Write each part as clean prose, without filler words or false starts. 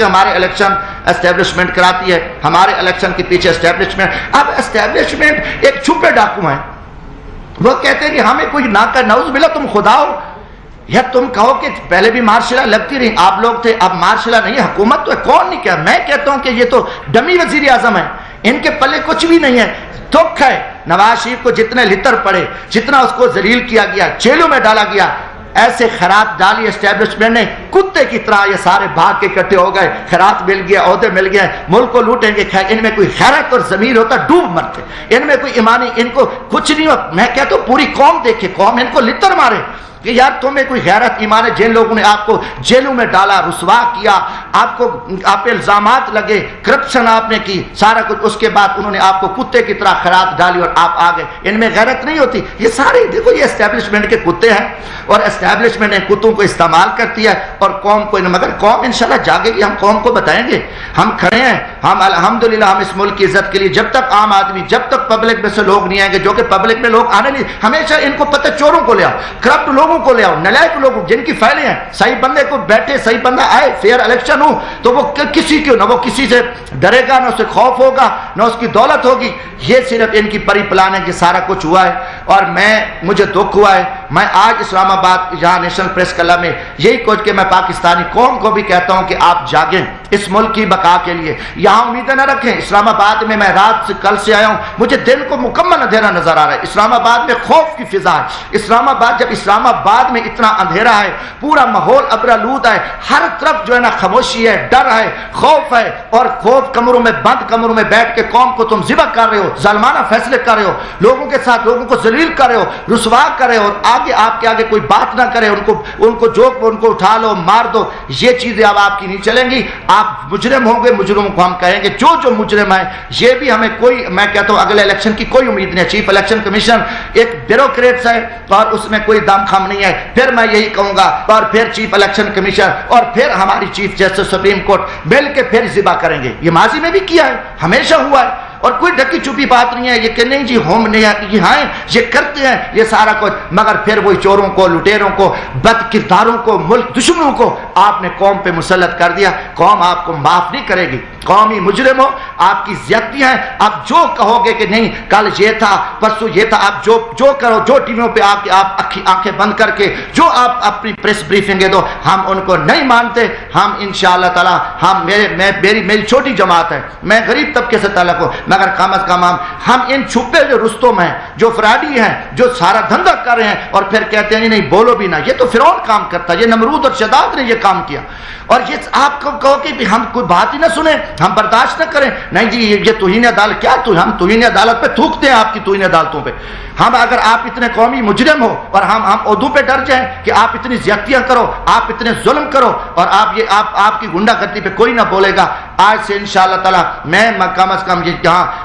कि हमारे election establishment कराती है, हमारे इलेक्शन के पीछे एस्टेब्लिशमेंट। अब एस्टेब्लिशमेंट एक छुपे डाकू हैं, वो कहते हैं कि हमें कोई ना कर नौज मिला, तुम खुदा हो या तुम कहो कि पहले भी मार्शला लगती रही, आप लोग थे, अब मार्शला नहीं है, हुकूमत तो है, कौन नहीं कहा। मैं कहता हूं कि ये तो डमी वजीर आजम है, इनके पल्ले कुछ भी नहीं है। दुख है नवाज शरीफ को, जितने लितर पड़े, जितना उसको जलील किया गया, जेलों में डाला गया, ऐसे खैरात डाली एस्टेब्लिशमेंट ने, कुत्ते की तरह ये सारे भाग के इकट्ठे हो गए, खैरात मिल गया, ओहदे मिल गए, मुल्क को लूटेंगे। इनमें कोई खैरत और जमीर होता डूब मरते, इनमें कोई ईमानी, इनको कुछ नहीं हो। मैं कहता हूं पूरी कौम देखे, कौम इनको लितर मारे कि यार तुम्हें कोई गैरत ईमान है। जिन लोगों ने आपको जेलों में डाला, रुसवा किया, आपको आप पे इल्जामात लगे, करप्शन आपने की, सारा कुछ, उसके बाद उन्होंने आपको कुत्ते की तरह खराब डाली और आप आ गए, इनमें गैरत नहीं होती। ये सारे देखो ये एस्टेब्लिशमेंट के कुत्ते हैं और एस्टेब्लिशमेंट ने कुत्तों को इस्तेमाल करती है और कौम को, मगर कौम इंशाल्लाह जागेगी, हम कौम को बताएंगे, हम खड़े हैं, हम अल्हम्दुलिल्लाह, हम इस मुल्क की इज्जत के लिए, जब तक आम आदमी, जब तक पब्लिक में से लोग नहीं आएंगे, जो कि पब्लिक में लोग आने नहीं, हमेशा इनको पता, चोरों को ले आओ, करप्ट लोगों को ले आओ, नलायक लोगों जिनकी फाइलें हैं, सही बंदे को बैठे, सही बंदा आए, फेयर इलेक्शन हो तो वो किसी क्यों ना, वो किसी से डरेगा ना, उसे खौफ होगा ना, उसकी दौलत होगी। ये सिर्फ इनकी परी प्लान है कि सारा कुछ हुआ है। और मुझे दुख हुआ है, मैं आज इस्लामाबाद यहाँ नेशनल प्रेस क्लब में यही कुछ कि मैं पाकिस्तानी कौम को भी कहता हूँ कि आप जागें इस मुल्क की बका के लिए, यहाँ उम्मीदें न रखें। इस्लामाबाद में मैं रात से, कल से आया हूँ, मुझे दिन को मुकम्मल अंधेरा नजर आ रहा है। इस्लामाबाद में खौफ की फिजा है। इस्लामाबाद, जब इस्लामाबाद में इतना अंधेरा है, पूरा माहौल अबरालूद है, हर तरफ जो है ना खामोशी है, डर है, खौफ है, और खौफ कमरों में, बंद कमरों में बैठ के कौम को तुम जिबा कर रहे हो, जालमाना फैसले कर रहे हो, लोगों के साथ लोगों को जलील कर रहे हो, रुसवा कर रहे हो, और आगे आपके आगे कोई बात ना करे, उनको जोक, उनको उठा लो, मार दो, ये चीजें अब आपकी नहीं चलेंगी। आप मुजरिम होंगे, मुजरिमों को हम कहेंगे, जो मुजरिम है, ये भी हमें कोई, मैं कहता हूं अगले इलेक्शन की कोई उम्मीद नहीं है। चीफ इलेक्शन कमीशन एक ब्यूरोक्रेट्स है और उसमें कोई दम खम नहीं है। फिर मैं यही कहूंगा, और फिर चीफ इलेक्शन कमीशन और फिर हमारी चीफ जस्टिस सुप्रीम कोर्ट मिल के फिर जिबा करेंगे। ये माजी में भी किया है, हमेशा हुआ है, और कोई ढकी छुपी बात नहीं है। ये कि नहीं जी हम नहीं, हाँ ये करते हैं ये सारा कुछ, मगर फिर वही चोरों को, लुटेरों को, बद किरदारों को, मुल्क दुश्मनों को आपने कौम पे मुसल्लत कर दिया। कौम आपको माफ नहीं करेगी, कौमी मुजरिम हो, आपकी ज्यादतियां हैं। आप जो कहोगे कि नहीं कल ये था, परसों ये था, आप जो करो, जो टीवियों पे आके आप आंखें बंद करके जो आप अपनी प्रेस ब्रीफिंग दो, हम उनको नहीं मानते। हम इंशाअल्लाह ताला, हम मेरी छोटी जमात है, मैं गरीब तबके से ताल्लुक हूं, मगर कम अज कम हम इन छुपे जो रुस्तम हैं, जो फराडी हैं, जो सारा धंधा कर रहे हैं और फिर कहते हैं नहीं बोलो भी ना, ये तो फिरौन काम करता है, ये नमरूद और शदाद ने ये काम किया। और ये आपको कहो कि हम कोई बात ही ना सुने, हम बर्दाश्त न करें, नहीं जी ये तौहीन अदालत, क्या हम तौहीन अदालत पे थूकते हैं, आपकी तौहीन अदालतों पे। हम अगर आप इतने कौमी मुजरिम हो और हम उर्दू पे डर जाएं कि आप इतनी ज्यादतियां करो, आप इतने जुल्म करो, और आपकी गुंडागर्दी पे कोई ना बोलेगा। आज से इंशाअल्लाह ताला मैं कम अज कम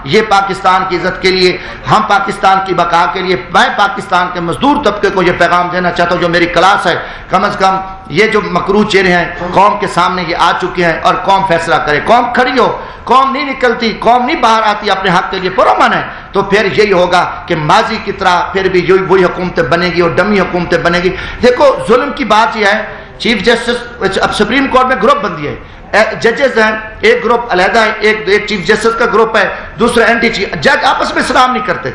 ये पाकिस्तान की इज्जत के लिए, हम पाकिस्तान की बका के लिए, मैं पाकिस्तान के मजदूर तबके को यह पैगाम देना चाहता हूं, जो मेरी क्लास है, कम अज कम ये जो मकरूह चेहरे हैं कौम के सामने ये आ चुके हैं, और कौम फैसला करे। कौम खड़ी हो, कौम नहीं निकलती, कौम नहीं बाहर आती अपने हक के लिए पुरअमन है, तो फिर यही होगा कि माजी की तरह फिर भी वही हुकूमतें बनेगी और डमी हुकूमतें बनेगी। देखो जुल्म की बात यह है, चीफ जस्टिस, अब सुप्रीम कोर्ट में ग्रुप बंदी है, जजेस हैं, एक ग्रुप अलहदा है, एक चीफ जस्टिस का ग्रुप है, दूसरा एंटी चीफ। जज आपस में सलाम नहीं करते,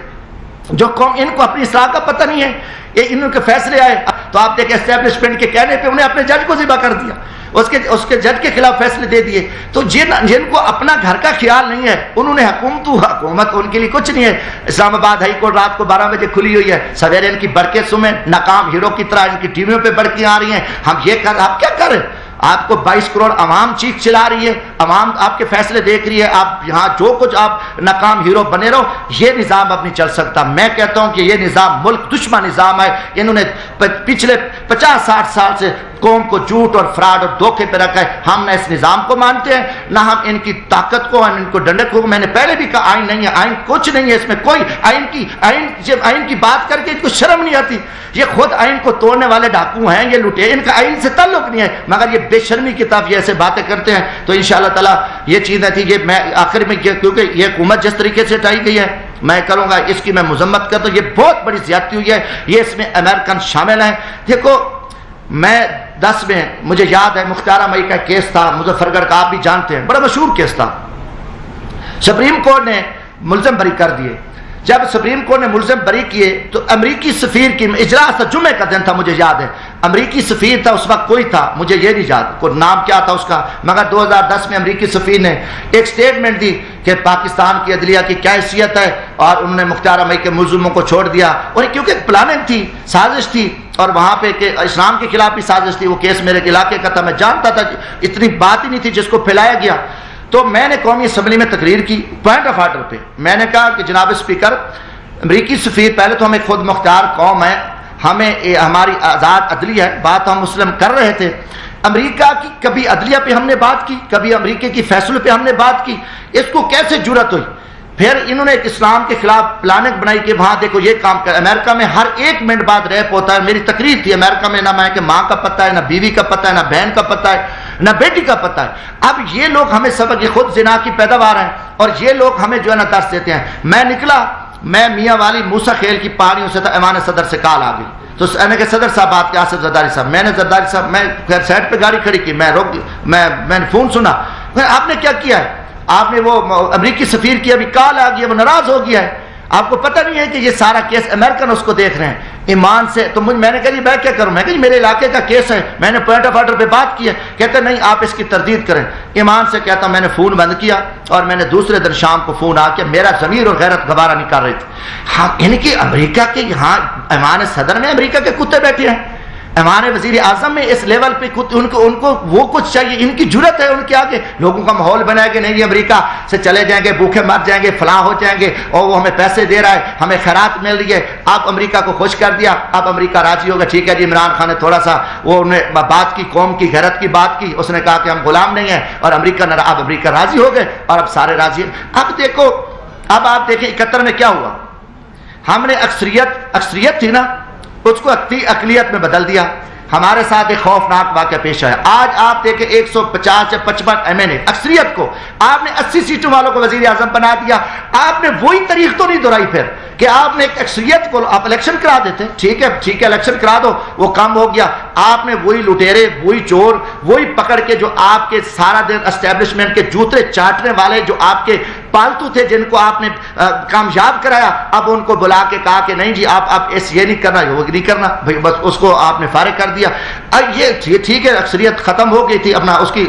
जो कौम, इनको अपनी इस्लाह का पता नहीं है, ये इनके फैसले आए तो आप देखें एस्टेब्लिशमेंट के कहने पे उन्हें अपने जज को जिबा कर दिया, उसके जज के खिलाफ फैसले दे दिए। तो जिनको अपना घर का ख्याल नहीं है, उन्होंने हुकूमत उनके लिए कुछ नहीं है। इस्लामाबाद हाई कोर्ट रात को 12 बजे खुली हुई है, सवेरे इनकी बरके सुमे, नाकाम हीरो की तरह इनकी टीवियों पे बरके आ रही हैं। आप क्या करें? आपको 22 करोड़ अवाम चीख चिल्ला रही है, अवाम आपके फैसले देख रही है, आप यहाँ जो कुछ आप नाकाम हीरो बने रहो, ये निज़ाम अब नहीं चल सकता। मैं कहता हूँ कि ये निज़ाम मुल्क दुश्मन निज़ाम है। इन्होंने पिछले 50-60 साल से कौम को झूठ और फ्रॉड और धोखे पे रखा है। हम ना इस निज़ाम को मानते हैं, ना हम इनकी ताकत को, हम इनको डंडक को। मैंने पहले भी कहा आइन नहीं है, आइन कुछ नहीं है, इसमें कोई आइन की बात करके इनको शर्म नहीं आती। ये खुद आइन को तोड़ने वाले डाकू हैं, ये लुटे, इनका आइन से ताल्लुक नहीं है, मगर ये बेशर्मी की तरफ ये ऐसे बातें करते हैं। तो इंशाअल्लाह ताला ये चीज़ें थी, ये मैं आखिर में, क्योंकि ये हुकूमत जिस तरीके से हटाई गई है, मैं करूँगा इसकी मैं मजम्मत करता हूँ। ये बहुत बड़ी ज्यादती हुई है, ये इसमें अमेरिकन शामिल हैं। देखो मैं 2010 में मुझे याद है मुख्तार मई का केस था मुजफ्फरगढ़ का, आप भी जानते हैं, बड़ा मशहूर केस था। सुप्रीम कोर्ट ने मुलजिम बरी कर दिए। जब सुप्रीम कोर्ट ने मुलजिम बरी किए तो अमरीकी सफीर की इजलास था, जुमे का दिन था मुझे याद है, अमरीकी सफीर था उस वक्त कोई था मुझे ये नहीं याद कोई नाम क्या था उसका, मगर 2010 में अमरीकी सफीर ने एक स्टेटमेंट दी कि पाकिस्तान की अदलिया की क्या हैसियत है, और उन्होंने मुख्तार मई के मुलजिमों को छोड़ दिया। और क्योंकि प्लानिंग थी, साजिश थी, और वहां पे के इस्लाम के खिलाफ भी साजिश थी। वो केस मेरे इलाके का था, मैं जानता था, इतनी बात ही नहीं थी जिसको फैलाया गया। तो मैंने कौमी असम्बली में तकरीर की पॉइंट ऑफ आर्डर पे, मैंने कहा कि जनाब स्पीकर, अमरीकी सफीर, पहले तो हमें खुद मुख्तार कौम है, हमें हमारी आज़ाद अदलिया है, बात हम मुस्लिम कर रहे थे। अमेरिका की कभी अदलिया पे हमने बात की, कभी अमेरिका की फैसलों पे हमने बात की, इसको कैसे जुर्रत हुई? फिर इन्होंने एक इस्लाम के खिलाफ प्लानिंग बनाई कि वहां देखो ये काम कर, अमेरिका में हर 1 मिनट बाद रैप होता है। मेरी तकरीर थी अमेरिका में, ना मैं कि माँ का पता है, ना बीवी का पता है, ना बहन का पता है, ना बेटी का पता है। अब ये लोग हमें सबक, ये खुद जिना की पैदावार है, और ये लोग हमें जो है ना दर्श देते हैं। मैं निकला, मैं मियाँ वाली मूसा खेल की पहाड़ियों से था, ईमान सदर से कॉल आ गई, तो मैंने कहा सदर साहब बात क्या, आसिफ जरदारी साहब। मैंने जरदारी साहब, मैं खैर साइड पे गाड़ी खड़ी की, मैं रुक, मैंने फोन सुना, आपने क्या किया है? आपने वो अमरीकी सफीर की अभी कॉल आ गई है, वो नाराज हो गया है, आपको पता नहीं है कि ये सारा केस अमेरिकन उसको देख रहे हैं ईमान से। तो मैंने कहा जी मैं क्या करूं, मैं कहा मेरे इलाके का केस है, मैंने पॉइंट ऑफ ऑर्डर पे बात की है। कहते नहीं आप इसकी तरदीद करें। ईमान से कहता मैंने फोन बंद किया, और मैंने दूसरे दिन शाम को फोन आके, मेरा जमीर और गैरत गवारा नहीं कर रही थी। हाँ, इनकी अमेरिका के यहाँ ईमान सदर में अमेरिका के कुत्ते बैठे हैं, हमारे वजीर आजम में इस लेवल पे उनको वो कुछ चाहिए, इनकी जरूरत है उनके आगे लोगों का माहौल बनाया कि नहीं अमेरिका से चले जाएंगे, भूखे मर जाएंगे, फलां हो जाएंगे, और वो हमें पैसे दे रहा है, हमें खैरात मिल रही है। आप अमेरिका को खुश कर दिया, अब अमेरिका राजी होगा, ठीक है जी। इमरान खान ने थोड़ा सा वो उन्हें बात की, कौम की गैरत की बात की, उसने कहा कि हम गुलाम नहीं है, और अब अमेरिका राजी हो गए, और अब सारे राजी। अब देखो, अब आप देखें 71 में क्या हुआ, हमने अक्सरियत थी ना, उसको अकलियत में बदल दिया। हमारे साथ एक खौफनाक वाक़या पेश आया। आज आप देखें 150 या 55 MNA अक्सरियत को आपने 80 सीटों वालों को वजीर आजम बना दिया। आपने वही तरीक तो नहीं दोहराई फिर कि आपने एक अक्सरियत को आप इलेक्शन करा देते, ठीक है इलेक्शन करा दो, वो काम हो गया। आपने वही लुटेरे, वही चोर, वही पकड़ के जो आपके सारा दिन एस्टेब्लिशमेंट के जूते चाटने वाले जो आपके पालतू थे, जिनको आपने कामयाब कराया, अब उनको बुला के कहा कि नहीं जी आप ये नहीं करना, वो नहीं करना, भाई बस उसको आपने फारिग कर दिया। ये ठीक है, अक्सरियत खत्म हो गई थी, अपना उसकी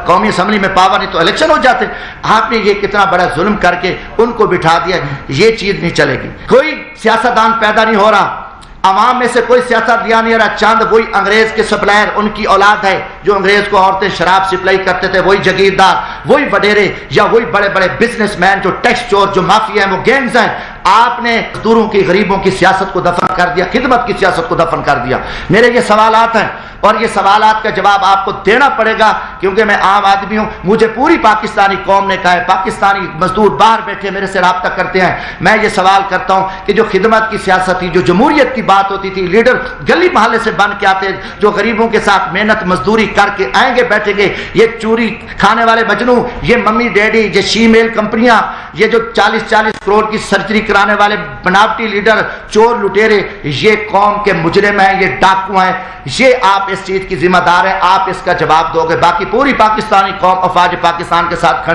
कौमी असम्बली में पावर नहीं तो इलेक्शन हो जाते। आपने ये कितना बड़ा जुल्म करके उनको बिठा दिया, ये चीज नहीं चलेगी। कोई सियासतदान पैदा नहीं हो रहा, अवाम में से कोई सियासतदान नहीं रहा, चंद वही अंग्रेज के सप्लायर, उनकी औलाद है जो अंग्रेज को औरतें शराब सप्लाई करते थे, वही जगीरदार, वही वडेरे, या वही बड़े बड़े बिजनेसमैन जो टैक्स चोर, जो माफिया हैं, वो गैंग्स हैं। आपने मजदूरों की, गरीबों की सियासत को दफन कर दिया, खिदमत की सियासत को दफन कर दिया। मेरे ये सवालात हैं, और ये सवालात का जवाब आपको देना पड़ेगा, क्योंकि मैं आम आदमी हूं। मुझे पूरी पाकिस्तानी कौम ने कहा है, पाकिस्तानी मजदूर बाहर बैठे मेरे से राब्ता करते हैं, मैं ये सवाल करता हूं कि जो खिदमत की सियासत थी, जो जमहूरियत की बात होती थी, लीडर गली मोहल्ले से बन के आते, जो गरीबों के साथ मेहनत मजदूरी करके आएंगे बैठेंगे, ये चूरी खाने वाले मजनू, ये मम्मी डैडी, ये शीमेल कंपनियां, ये जो 40-40 करोड़ की सर्जरी कराने वाले बनावटी लीडर, चोर लुटेरे, ये कौम के मुजरिम हैं, ये डाकू हैं, ये आप इस चीज की जिम्मेदार है, आप इसका जवाब दोगे। बाकी पूरी पाकिस्तानी कौम अफवाज पाकिस्तान के साथ खड़े